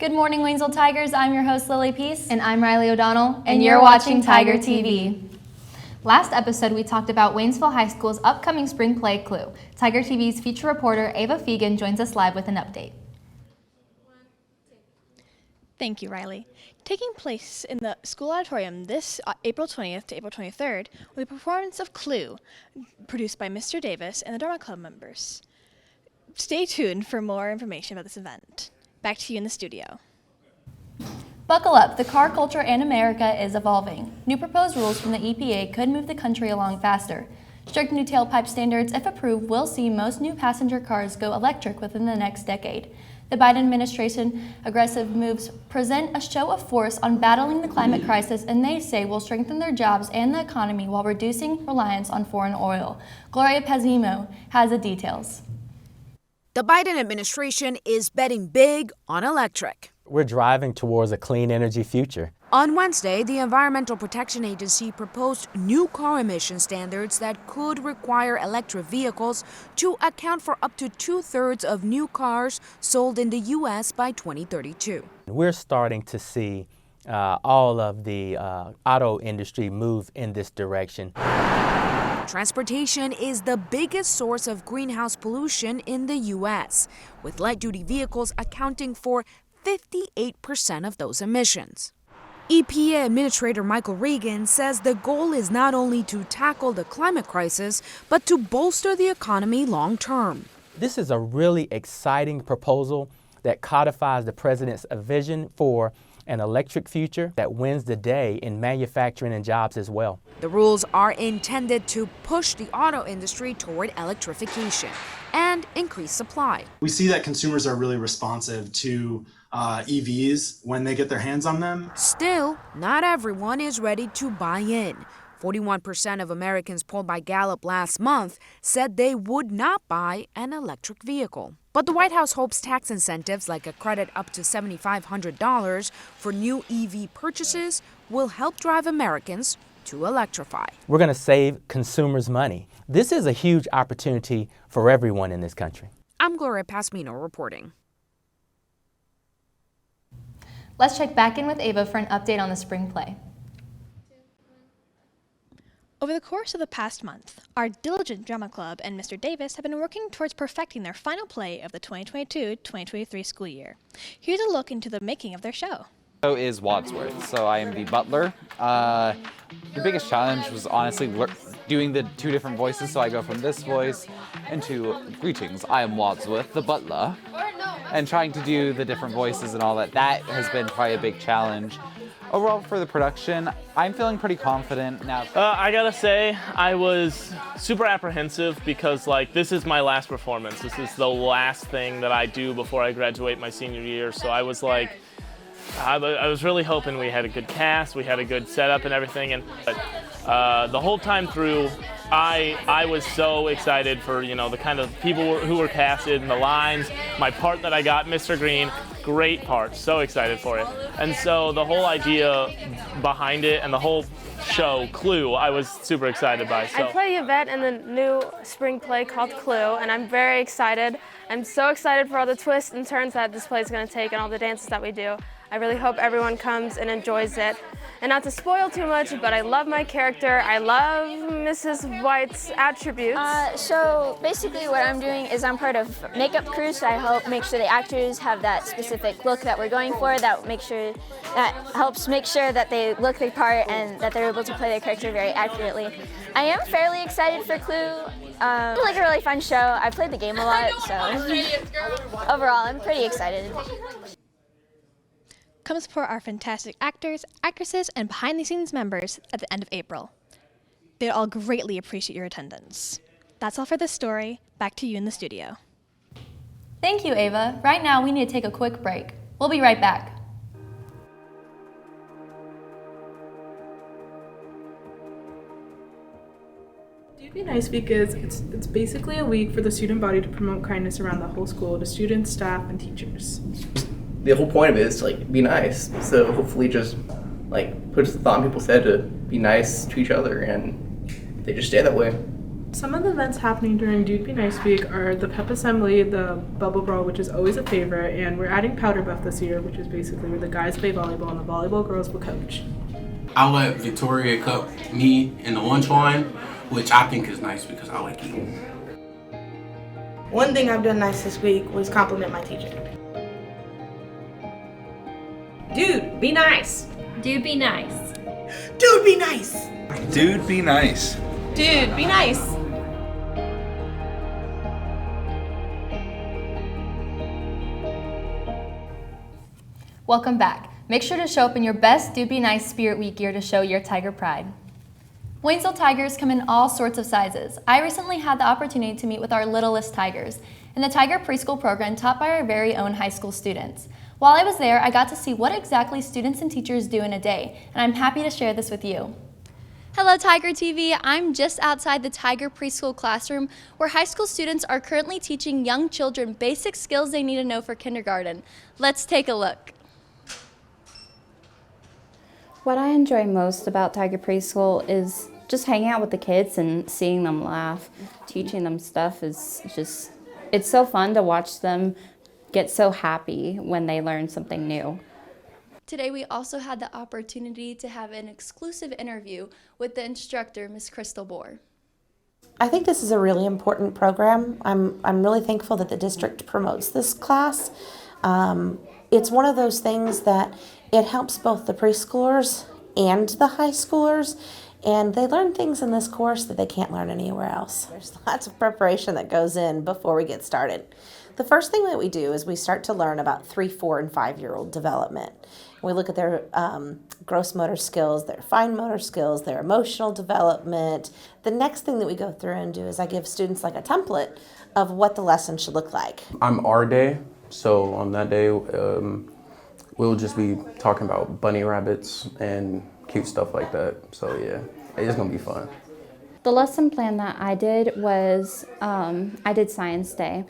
Good morning, Waynesville Tigers. I'm your host, Lily Peace. And I'm Riley O'Donnell. And you're watching Tiger TV. Last episode, we talked about Waynesville High School's upcoming spring play Clue. Tiger TV's feature reporter, Ava Fegan, joins us live with an update. Thank you, Riley. Taking place in the school auditorium this April 20th to April 23rd will be a performance of Clue, produced by Mr. Davis and the Drama Club members. Stay tuned for more information about this event. Back to you in the studio. Buckle up, the car culture in America is evolving. New proposed rules from the EPA could move the country along faster. Strict new tailpipe standards, if approved, will see most new passenger cars go electric within the next decade. The Biden administration aggressive moves present a show of force on battling the climate crisis, and they say will strengthen their jobs and the economy while reducing reliance on foreign oil. Gloria Pazimo has the details. The Biden administration is betting big on electric. We're driving towards a clean energy future. On Wednesday, the Environmental Protection Agency proposed new car emission standards that could require electric vehicles to account for up to 2/3 of new cars sold in the U.S. by 2032. We're starting to see all of the auto industry move in this direction. Transportation is the biggest source of greenhouse pollution in the U.S., with light-duty vehicles accounting for 58% of those emissions. EPA Administrator Michael Regan says the goal is not only to tackle the climate crisis, but to bolster the economy long-term. This is a really exciting proposal that codifies the president's vision for an electric future that wins the day in manufacturing and jobs as well. The rules are intended to push the auto industry toward electrification and increase supply. We see that consumers are really responsive to EVs when they get their hands on them. Still, not everyone is ready to buy in. 41% of Americans polled by Gallup last month said they would not buy an electric vehicle. But the White House hopes tax incentives like a credit up to $7,500 for new EV purchases will help drive Americans to electrify. We're going to save consumers money. This is a huge opportunity for everyone in this country. I'm Gloria Pasmino reporting. Let's check back in with Ava for an update on the spring play. Over the course of the past month, our diligent drama club and Mr. Davis have been working towards perfecting their final play of the 2022-2023 school year. Here's a look into the making of their show. Show is Wadsworth, so I am the butler. The biggest challenge was honestly doing the two different voices, so I go from this voice into greetings, I am Wadsworth, the butler, and trying to do the different voices and all that. That has been probably a big challenge. Overall, for the production, I'm feeling pretty confident now. I gotta say, I was super apprehensive because, this is my last performance. This is the last thing that I do before I graduate my senior year. So I was I was really hoping we had a good cast, we had a good setup and everything. And the whole time through, I was so excited for, the kind of people who were casted and the lines. My part that I got, Mr. Green, great part, so excited for it. And so the whole idea behind it and the whole show, Clue, I was super excited by. I play Yvette in the new spring play called Clue, and I'm very excited. I'm so excited for all the twists and turns that this play is going to take and all the dances that we do. I really hope everyone comes and enjoys it. And not to spoil too much, but I love my character. I love Mrs. White's attributes. So basically what I'm doing is I'm part of makeup crew, so I help make sure the actors have that specific look that we're going for, that helps make sure that they look their part and that they're able to play their character very accurately. I am fairly excited for Clue. It's like a really fun show. I played the game a lot, so overall I'm pretty excited. Come support our fantastic actors, actresses, and behind-the-scenes members at the end of April. They'd all greatly appreciate your attendance. That's all for this story. Back to you in the studio. Thank you, Ava. Right now, we need to take a quick break. We'll be right back. Be nice because it's basically a week for the student body to promote kindness around the whole school to students, staff, and teachers. The whole point of it is to be nice. So hopefully just puts the thought in people's head to be nice to each other, and they just stay that way. Some of the events happening during Dude Be Nice Week are the pep assembly, the bubble brawl, which is always a favorite, and we're adding powder buff this year, which is basically where the guys play volleyball and the volleyball girls will coach. I let Victoria cup me in the lunch line, which I think is nice because I like eating. One thing I've done nice this week was compliment my teacher. Dude, be nice. Dude, be nice. Dude, be nice. Dude, be nice. Dude, be nice. Welcome back. Make sure to show up in your best Dude Be Nice Spirit Week gear to show your Tiger pride. Waynesville Tigers come in all sorts of sizes. I recently had the opportunity to meet with our littlest Tigers in the Tiger Preschool program taught by our very own high school students. While I was there, I got to see what exactly students and teachers do in a day, and I'm happy to share this with you. Hello Tiger TV, I'm just outside the Tiger Preschool classroom where high school students are currently teaching young children basic skills they need to know for kindergarten. Let's take a look. What I enjoy most about Tiger Preschool is just hanging out with the kids and seeing them laugh. Teaching them stuff is just, it's so fun to watch them get so happy when they learn something new. Today we also had the opportunity to have an exclusive interview with the instructor, Ms. Crystal Bohr. I think this is a really important program. I'm really thankful that the district promotes this class. It's one of those things that it helps both the preschoolers and the high schoolers, and they learn things in this course that they can't learn anywhere else. There's lots of preparation that goes in before we get started. The first thing that we do is we start to learn about 3, 4, and 5-year-old development. We look at their gross motor skills, their fine motor skills, their emotional development. The next thing that we go through and do is I give students like a template of what the lesson should look like. I'm our day, so on that day, we'll just be talking about bunny rabbits and cute stuff like that. So yeah, it's gonna be fun. The lesson plan that I did was, I did Science Day.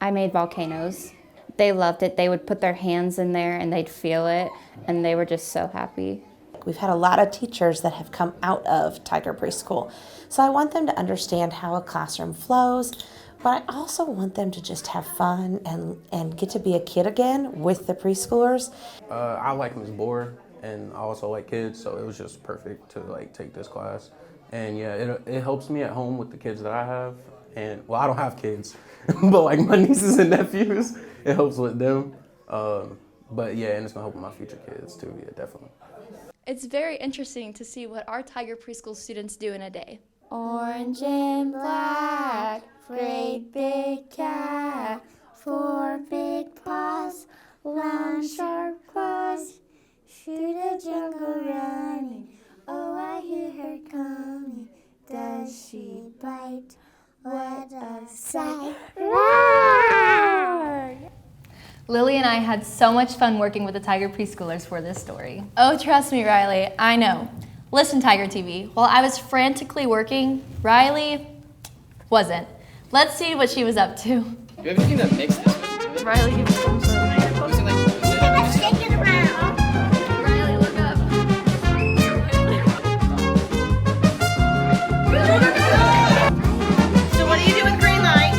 I made volcanoes. They loved it. They would put their hands in there and they'd feel it, and they were just so happy. We've had a lot of teachers that have come out of Tiger Preschool. So I want them to understand how a classroom flows, but I also want them to just have fun and get to be a kid again with the preschoolers. I like Ms. Bohr, and I also like kids, so it was just perfect to like take this class. And yeah, it helps me at home with the kids that I have. And well, I don't have kids, but like my nieces and nephews, it helps with them. But yeah, and it's gonna help with my future kids too, yeah, definitely. It's very interesting to see what our Tiger Preschool students do in a day. Orange and black, great big cat, 4 big paws, long sharp claws, through the jungle running, oh I hear her coming, does she bite? What a sight! Roar! Lily and I had so much fun working with the Tiger Preschoolers for this story. Oh, trust me, Riley, I know. Listen, Tiger TV, while I was frantically working, Riley wasn't. Let's see what she was up to. Do you have anything that makes this with? Riley, give me some sort of Shake it around! Riley, look up. So what do you do with green light?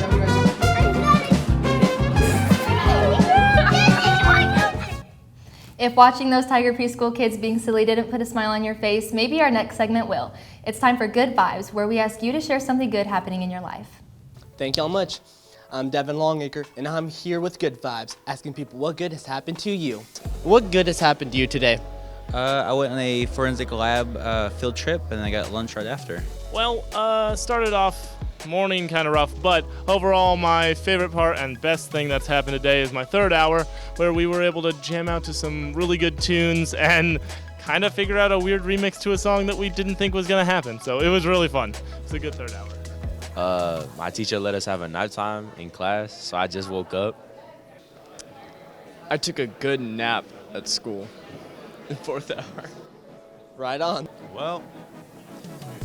If watching those Tiger Preschool kids being silly didn't put a smile on your face, maybe our next segment will. It's time for Good Vibes, where we ask you to share something good happening in your life. Thank y'all much. I'm Devin Longacre, and I'm here with Good Vibes, asking people what good has happened to you. What good has happened to you today? I went on a forensic lab field trip, and I got lunch right after. Well, started off morning kind of rough, but overall my favorite part and best thing that's happened today is my third hour, where we were able to jam out to some really good tunes and kind of figure out a weird remix to a song that we didn't think was going to happen. So it was really fun. It's a good third hour. My teacher let us have a nighttime in class, so I just woke up. I took a good nap at school in 4th hour. Right on. Well,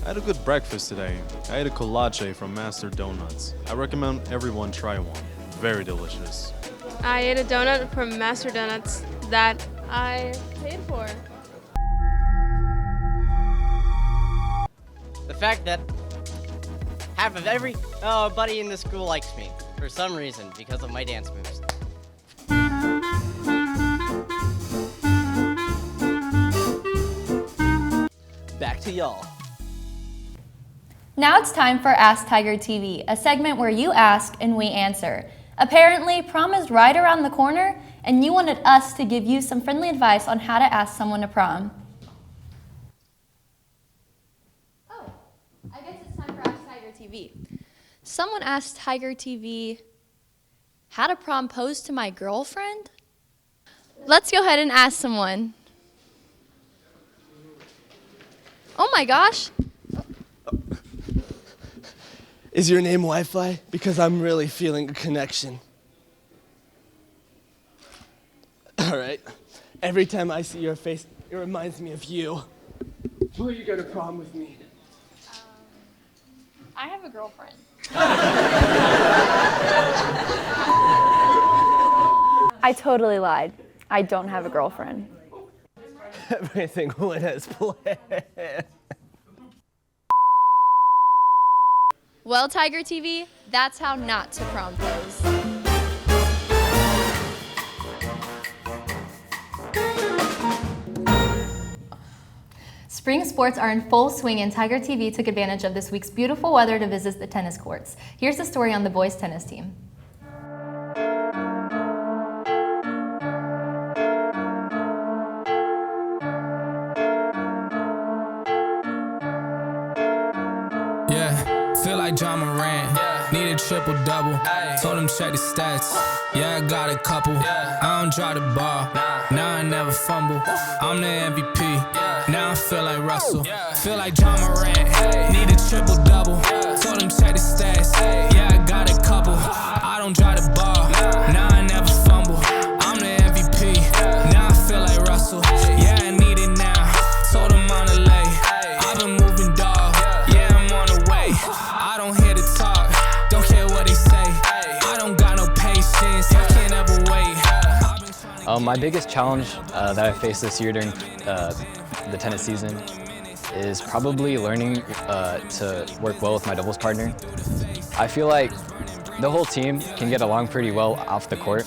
I had a good breakfast today. I ate a kolache from Master Donuts. I recommend everyone try one. Very delicious. I ate a donut from Master Donuts that I paid for. The fact that Half of everybody in the school likes me for some reason because of my dance moves. Back to y'all. Now it's time for Ask Tiger TV, a segment where you ask and we answer. Apparently, prom is right around the corner, and you wanted us to give you some friendly advice on how to ask someone to prom. Oh, I guess it's time for Ask Tiger TV. Someone asked Tiger TV how to propose to my girlfriend? Let's go ahead and ask someone. Oh my gosh. Is your name Wi-Fi? Because I'm really feeling a connection. All right. Every time I see your face, it reminds me of you. Will you go to prom with me? I have a girlfriend. I totally lied. I don't have a girlfriend. Everything went as planned. Well, Tiger TV, that's how not to propose. Spring sports are in full swing, and Tiger TV took advantage of this week's beautiful weather to visit the tennis courts. Here's the story on the boys' tennis team. Feel like John Morant, need a triple-double, told him check the stats, yeah I got a couple, I don't drop the ball, now I never fumble, I'm the MVP, now I feel like Russell, feel like John Morant, need a triple-double, told him check the stats, yeah I got a couple, I don't drop the ball, now I never fumble, I'm the MVP, now I feel like Russell, yeah I need it now, told him on the lay, I've been moving dog, yeah I'm on the way. I don't hear the talk, don't care what they say. I don't got no patience, I can't ever wait. My biggest challenge that I faced this year during the tennis season is probably learning to work well with my doubles partner. I feel like the whole team can get along pretty well off the court,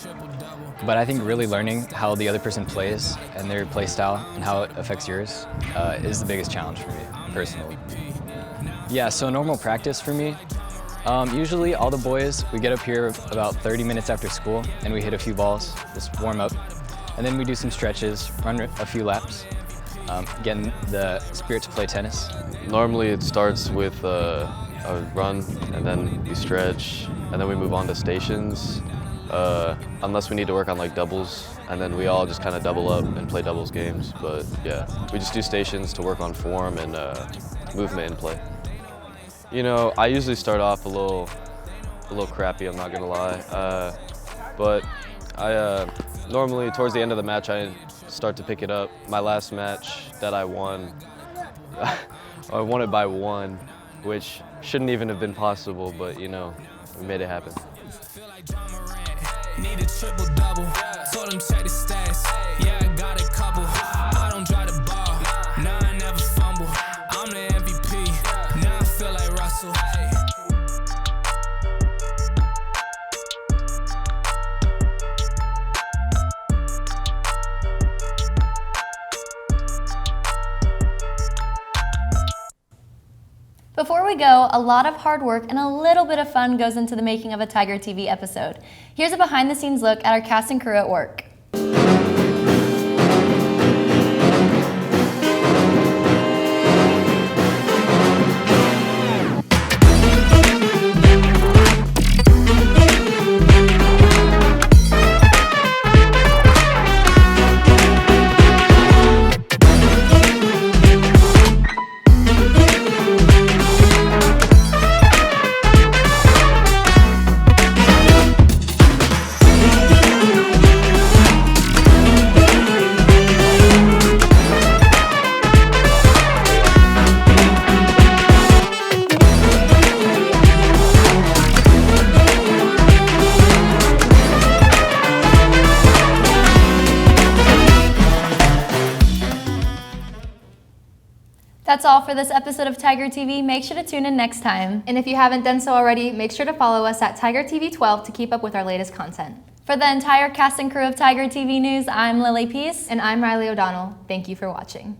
but I think really learning how the other person plays and their play style and how it affects yours is the biggest challenge for me, personally. Yeah, so normal practice for me, usually all the boys, we get up here about 30 minutes after school and we hit a few balls, just warm up. And then we do some stretches, run a few laps, getting the spirit to play tennis. Normally it starts with a run and then we stretch and then we move on to stations. Unless we need to work on like doubles, and then we all just kind of double up and play doubles games. But yeah, we just do stations to work on form and movement and play. You know, I usually start off a little crappy, I'm not gonna lie. But I normally towards the end of the match I start to pick it up. My last match that I won, I won it by 1, which shouldn't even have been possible, but you know, we made it happen. Need a triple-double, told him check the stats, yeah I got a couple, I don't drop the ball, now I never fumble, I'm the MVP, now I feel like Russell. Before we go, a lot of hard work and a little bit of fun goes into the making of a Tiger TV episode. Here's a behind-the-scenes look at our cast and crew at work. That's all for this episode of Tiger TV. Make sure to tune in next time. And if you haven't done so already, make sure to follow us at TigerTV12 to keep up with our latest content. For the entire cast and crew of Tiger TV News, I'm Lily Peace. And I'm Riley O'Donnell. Thank you for watching.